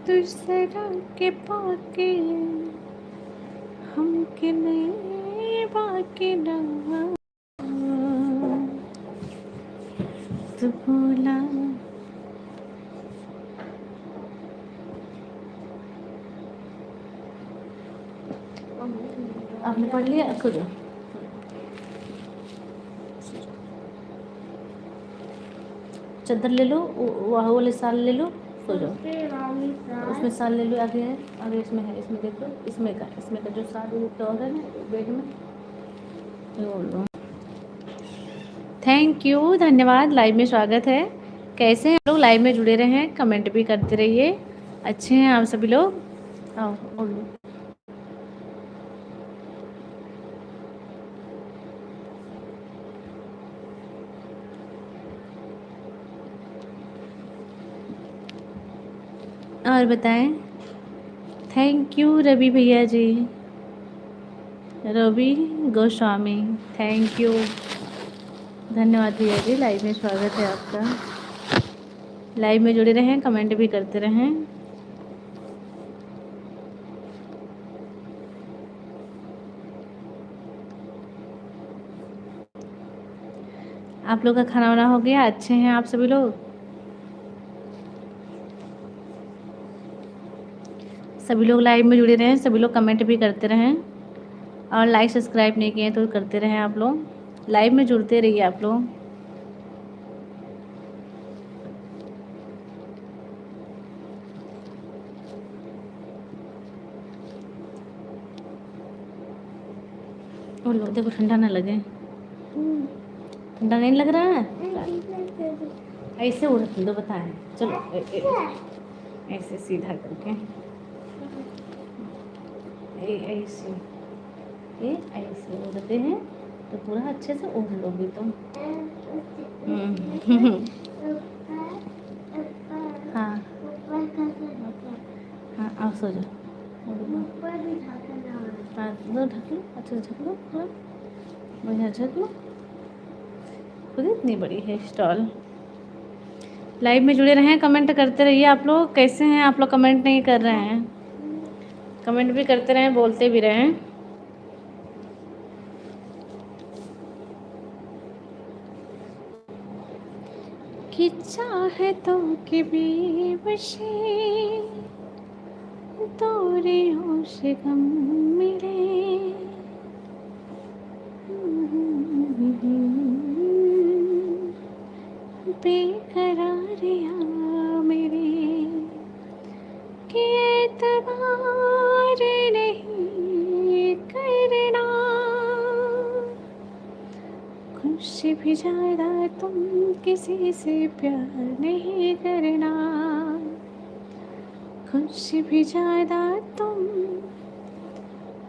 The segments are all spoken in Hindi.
दूसरा के पाके हम के नहीं बाकी ना तो बोला। आपने पढ़ लिया खुद? चादर ले लो, वह वाले साल ले लो, सो जाओ। उसमें साल ले लो, आगे है, आगे इसमें है, इसमें देखो, इसमें का जो साल तो है ना बैग में, वो लो। थैंक यू, धन्यवाद। लाइव में स्वागत है। कैसे हैं लोग? लाइव में जुड़े रहे, कमेंट भी करते रहिए। अच्छे हैं आप सभी लोग? आओ और लो। और बताएं। थैंक यू रवि भैया जी, रवि गोस्वामी, थैंक यू, धन्यवाद भैया जी। लाइव में स्वागत है आपका। लाइव में जुड़े रहें, कमेंट भी करते रहें। आप लोग का खाना वाना हो गया? अच्छे हैं आप सभी लोग? सभी लोग लाइव में जुड़े रहें, सभी लोग कमेंट भी करते रहें, और लाइक सब्सक्राइब नहीं किए तो करते रहें। आप लोग लाइव में जुड़ते रहिए आप लोग। और लोग देखो, ठंडा ना लगे। ठंडा नहीं लग रहा है? ऐसे उड़ दो, बताएं। चलो ऐसे सीधा करके, ऐसे ऐसे उड़ते हैं तो पूरा अच्छे से उड़ लोगे तुम। हाँ हाँ, आओ सो जाओ। हाँ, लो ढक लो, अच्छे से ढक लो, पूरा बढ़िया ढक लो। खुद इतनी बड़ी है स्टॉल। लाइव में जुड़े रहें, कमेंट करते रहिए। आप लोग कैसे हैं? आप लोग कमेंट नहीं कर रहे हैं, कमेंट भी करते रहें, बोलते भी रहें। कि चाहतों के बेवशी तोरे होश गम मिले, बेकरारियाँ मेरे कि एतबार नहीं करना, खुश भी ज़्यादा तुम किसी से प्यार नहीं करना, खुश भी ज़्यादा तुम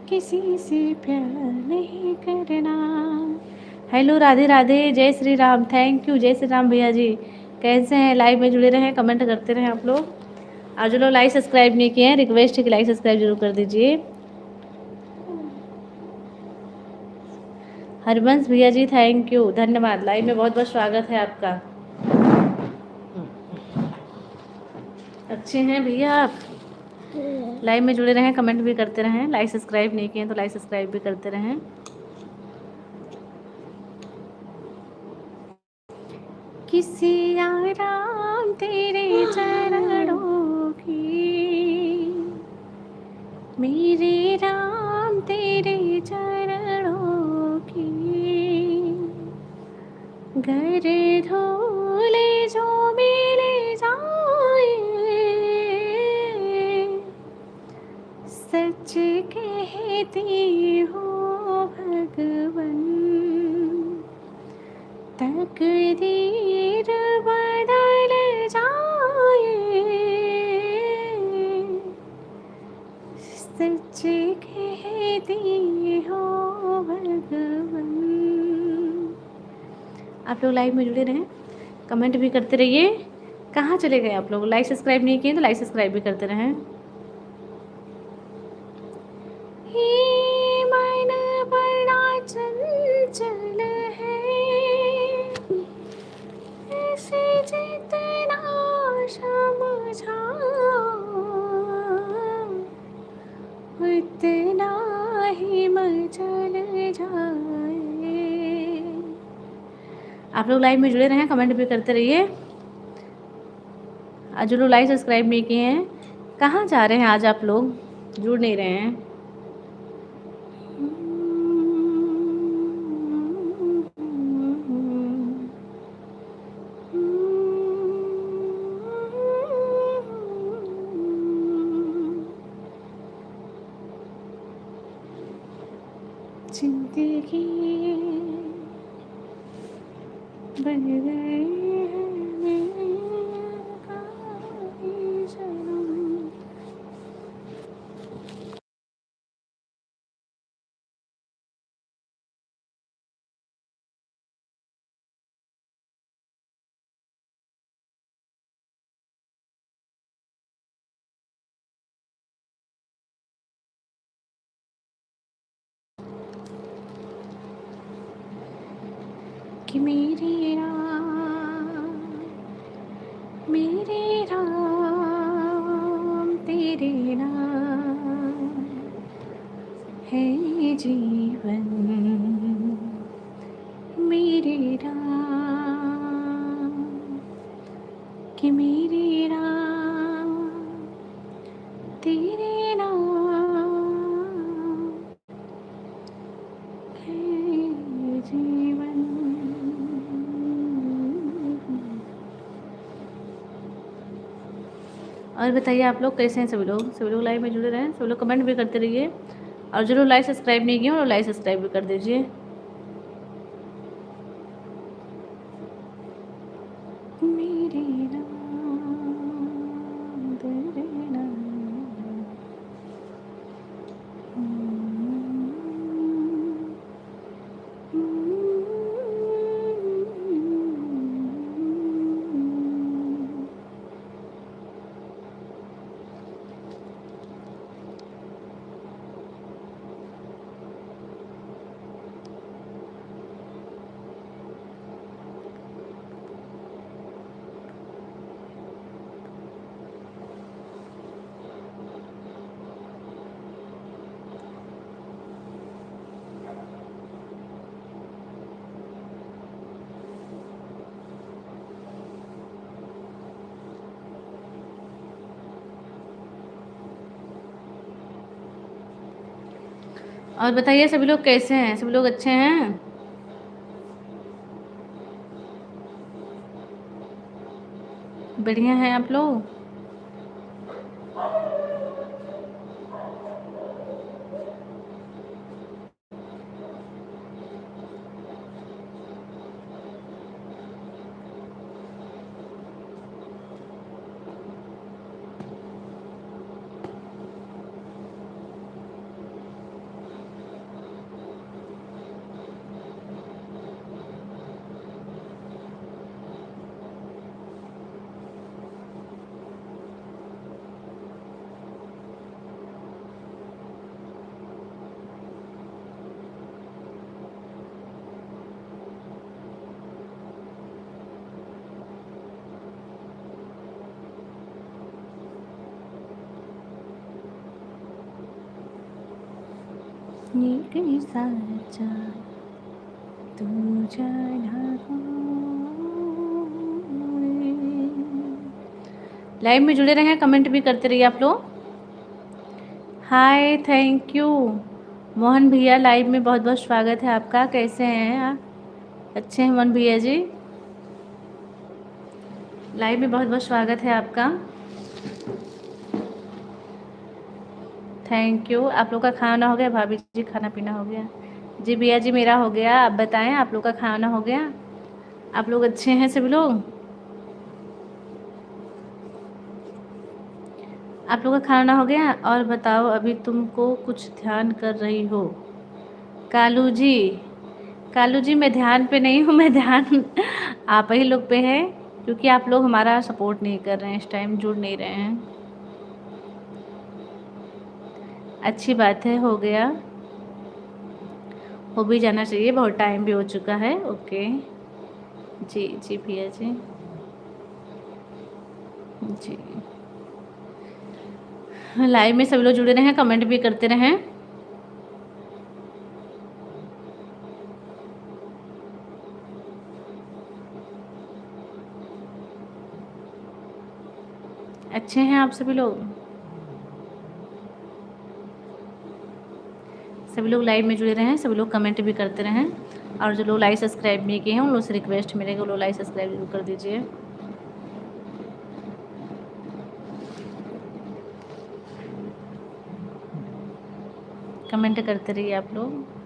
किसी से प्यार नहीं करना। हेलो, राधे राधे, जय श्री राम। थैंक यू, जय श्री राम भैया जी। कैसे हैं? लाइव में जुड़े रहें, कमेंट करते रहें आप लोग। और जो लोग लाइक सब्सक्राइब नहीं किए हैं, रिक्वेस्ट है कि लाइक सब्सक्राइब जरूर कर दीजिए। हरबंस भैया जी, थैंक यू, धन्यवाद। लाइव में बहुत बहुत स्वागत है आपका। अच्छे हैं भैया आप? लाइव में जुड़े रहें, कमेंट भी करते रहें। लाइक सब्सक्राइब नहीं किए तो लाइक सब्सक्राइब भी करते रहें। किसी आराम तेरे चरणों की, मेरे राम तेरे चरणों की, घर धोले जो मिले जाए, सच कहती हूँ भगवन, तकदीर बदल जाए, सच कहती हो भगवन। आप लोग लाइव में जुड़े रहें, कमेंट भी करते रहिए। कहाँ चले गए आप लोग? लाइक सब्सक्राइब नहीं किए तो लाइक सब्सक्राइब भी करते रहें। ये मन बड़ा चंचल है, ऐसे जितना समझाओ, आप लोग लाइव में जुड़े रहें, कमेंट भी करते रहिए। आज जो लोग लाइक सब्सक्राइब नहीं किए हैं, कहाँ जा रहे हैं आज आप लोग, जुड़ नहीं रहे हैं। जिंदगी बन गई है मेरा जन्म। कि मेरी राम तेरे नाम है जीवन, मेरे राम कि मेरे राम तेरे नाम है जीवन। और बताइए आप लोग कैसे हैं, सभी लोग लाइव में जुड़े रहें, सभी लोग कमेंट भी करते रहिए। और जो लोग लाइक सब्सक्राइब नहीं किए वो लाइक सब्सक्राइब भी कर दीजिए। मेरे नाम तेरे नाम। और बताइए सभी लोग कैसे हैं, सभी लोग अच्छे हैं। बढ़िया हैं आप लोग। नीक साचा तू जाना हो। लाइव में जुड़े रहें, कमेंट भी करते रहिए आप लोग। हाय, थैंक यू मोहन भैया, लाइव में बहुत बहुत स्वागत है आपका। कैसे हैं आप? अच्छे हैं मोहन भैया जी, लाइव में बहुत बहुत स्वागत है आपका। Thank you. आप लोग का खाना हो गया? भाभी जी खाना पीना हो गया? जी भैया जी मेरा हो गया। आप बताएं, आप लोग का खाना हो गया? आप लोग अच्छे हैं सभी लोग? आप लोग का खाना हो गया? और बताओ, अभी तुमको कुछ ध्यान कर रही हो? कालू जी, कालू जी मैं ध्यान पे नहीं हूँ, मैं ध्यान आप ही लोग पे है, क्योंकि आप लोग हमारा सपोर्ट नहीं कर रहे हैं, इस टाइम जुड़ नहीं रहे हैं। अच्छी बात है, हो गया, हो भी जाना चाहिए, बहुत टाइम भी हो चुका है। ओके जी जी भैया जी जी। लाइव में सभी लोग जुड़े रहें, कमेंट भी करते रहें। अच्छे हैं आप सभी लोग? सभी लोग लाइव में जुड़े रहें, सभी लोग कमेंट भी करते रहें, और जो लोग लाइक सब्सक्राइब नहीं किए हैं उन लोग से रिक्वेस्ट मेरे को लोग लाइक सब्सक्राइब जरूर कर दीजिए। कमेंट करते रहिए आप लोग।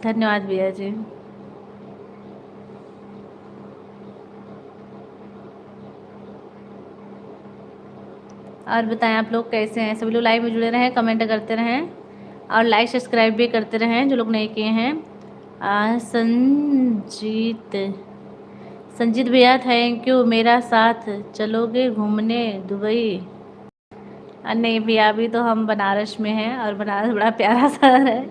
धन्यवाद भैया जी। और बताएं आप लोग कैसे हैं? सभी लोग लाइव में जुड़े रहें, कमेंट करते रहें, और लाइक सब्सक्राइब भी करते रहें जो लोग नहीं किए हैं। संजीत भैया थैंक यू। मेरा साथ चलोगे घूमने दुबई? नहीं भैया, अभी तो हम बनारस में हैं, और बनारस बड़ा प्यारा शहर है।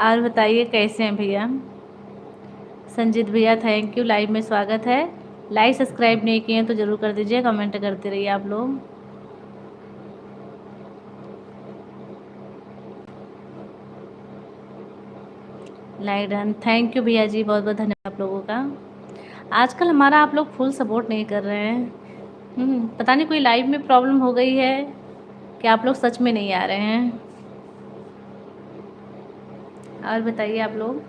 और बताइए कैसे हैं भैया? संजीत भैया थैंक यू, लाइव में स्वागत है। लाइक सब्सक्राइब नहीं किए हैं तो ज़रूर कर दीजिए, कमेंट करते रहिए आप लोग। लाइक डन, थैंक यू भैया जी, बहुत बहुत धन्यवाद आप लोगों का। आजकल हमारा आप लोग फुल सपोर्ट नहीं कर रहे हैं। पता नहीं कोई लाइव में प्रॉब्लम हो गई है कि आप लोग सच में नहीं आ रहे हैं। और बताइए आप लोग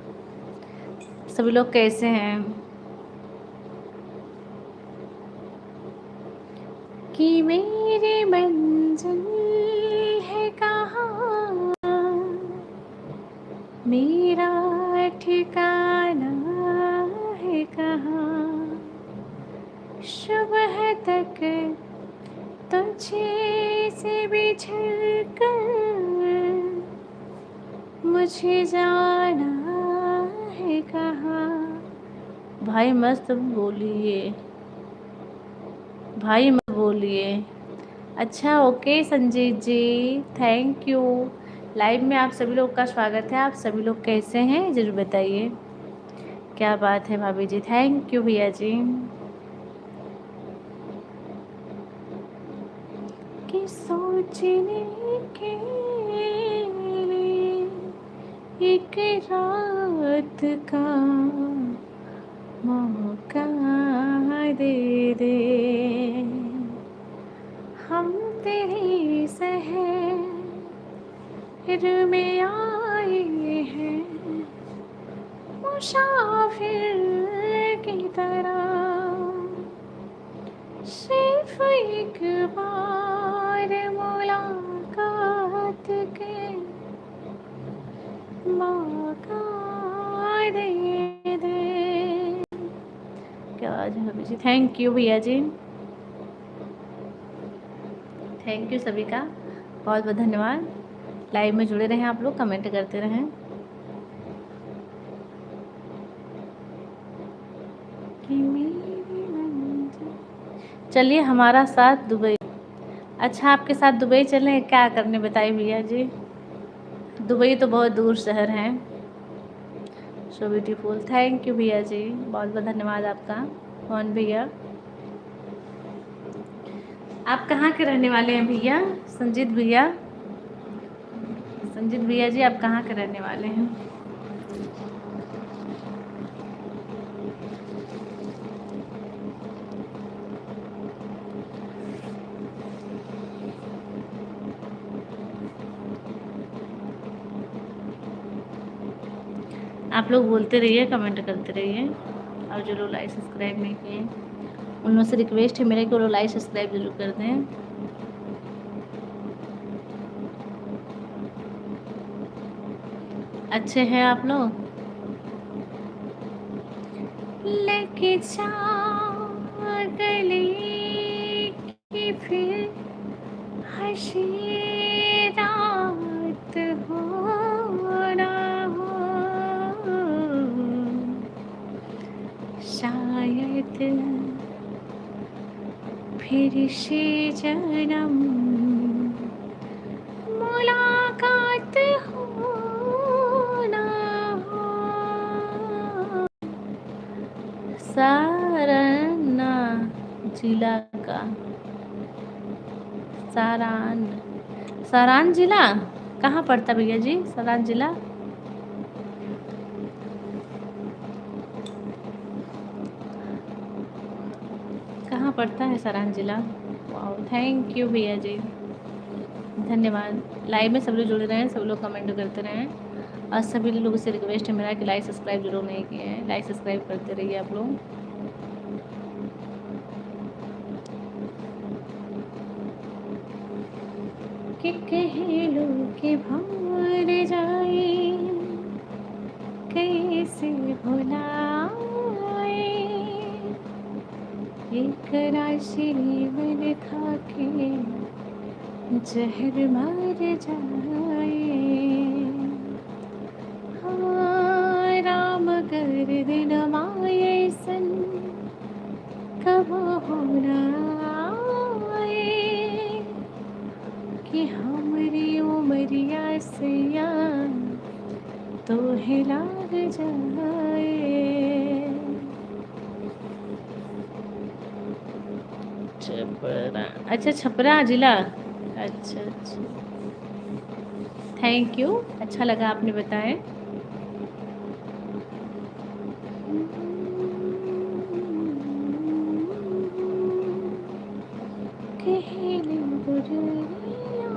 सभी लोग कैसे हैं? कि मेरी मंजिल है कहाँ, मेरा ठिकाना है कहाँ, सुबह तक तुझे से बिछड़ कर मुझे जाना है कहाँ। भाई मस्त बोलिए, भाई मत बोलिए। अच्छा okay Sanjeet ji, thank you. Live में आप सभी लोग का स्वागत है। आप सभी लोग कैसे हैं ज़रूर बताइए। क्या बात है भाभी जी, थैंक यू भैया जी। कि सोचने के लिए एक रात का मौका दे दे, हम तेरे शहर में आए हैं मुसाफिर की तरह, सिर्फ एक बार मुलाकात के मौका दे दे। क्या आज है जी, थैंक यू भैया जी, थैंक यू सभी का बहुत बहुत धन्यवाद। लाइव में जुड़े रहें आप लोग, कमेंट करते रहें। चलिए हमारा साथ दुबई। अच्छा आपके साथ दुबई चलें क्या करने, बताइए भैया जी। दुबई तो बहुत दूर शहर है। सो ब्यूटीफुल, थैंक यू भैया जी, बहुत बहुत धन्यवाद आपका। कौन भैया? आप कहाँ के रहने वाले हैं भैया? संजीत भैया, संजीत भैया जी आप कहाँ के रहने वाले हैं? आप लोग बोलते रहिए, कमेंट करते रहिए, और जो लोग लाइक सब्सक्राइब नहीं किए उन लोगों से रिक्वेस्ट है मेरे को लोग लाइक सब्सक्राइब जरूर कर दें। अच्छे हैं आप लोग? लेके जाओ गले की फिर हंसी रात हो ना हो, शायद फिर से जन्म मुलाकात हो ना हो। सारना जिला का, सारान जिला कहाँ पड़ता भैया जी? सारान जिला पड़ता है सारण जिला। वाह, थैंक यू भैया जी, धन्यवाद। लाइव में सब लोग जुड़ रहे हैं, सब लोग कमेंट करते रहें, और सभी लोगों से रिक्वेस्ट है मेरा कि लाइक सब्सक्राइब जरूर नहीं किए हैं, लाइक सब्सक्राइब करते रहिए आप लोग। कि कहलो के भार जाए, कैसे भुलाए, एक राशि मन खा के जहर मार जाए। हाँ, राम कर दिन माये सन कब होना आए, कि हमारी उमरिया सैया तो हिलाग जाए। छपरा, अच्छा छपरा जिला, अच्छा अच्छा, थैंक यू, अच्छा लगा आपने बताया। कहले बुरैया,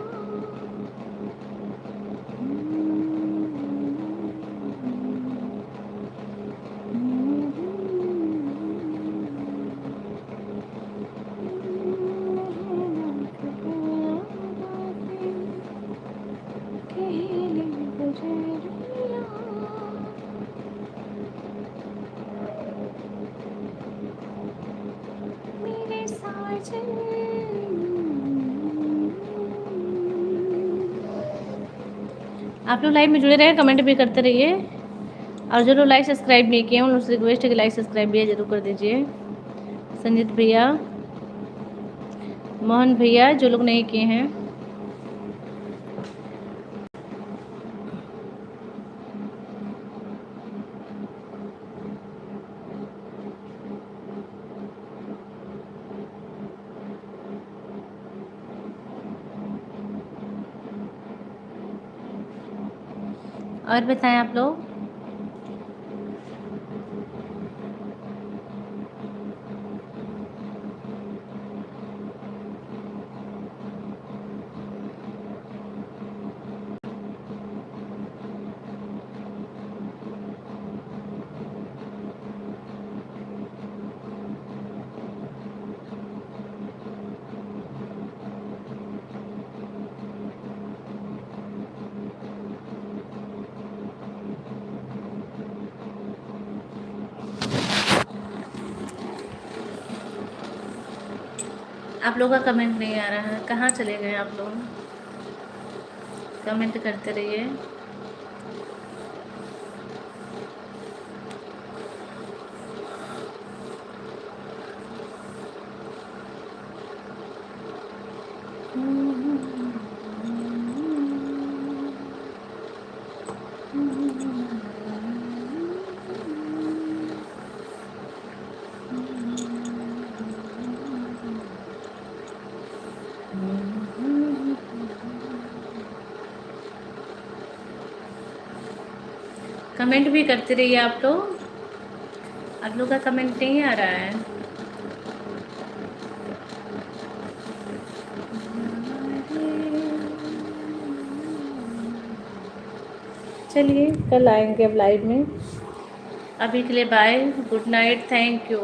कहले बुरैया, मेरे साजन। आप लोग लाइव में जुड़े रहे, कमेंट भी करते रहिए, और जो लोग लाइक सब्सक्राइब नहीं किए हैं उन लोग से रिक्वेस्ट है कि लाइक सब्सक्राइब भी जरूर कर दीजिए। संजीत भैया, मोहन भैया, जो लोग नहीं किए हैं। और बताएं आप लोग। आप लोगों का कमेंट नहीं आ रहा है, कहाँ चले गए आप लोग? कमेंट करते रहिए। कमेंट भी करते रहिए आप लोग, आप लोग का कमेंट नहीं आ रहा है। चलिए कल आएंगे अब लाइव में, अभी के लिए bye, good night, thank you.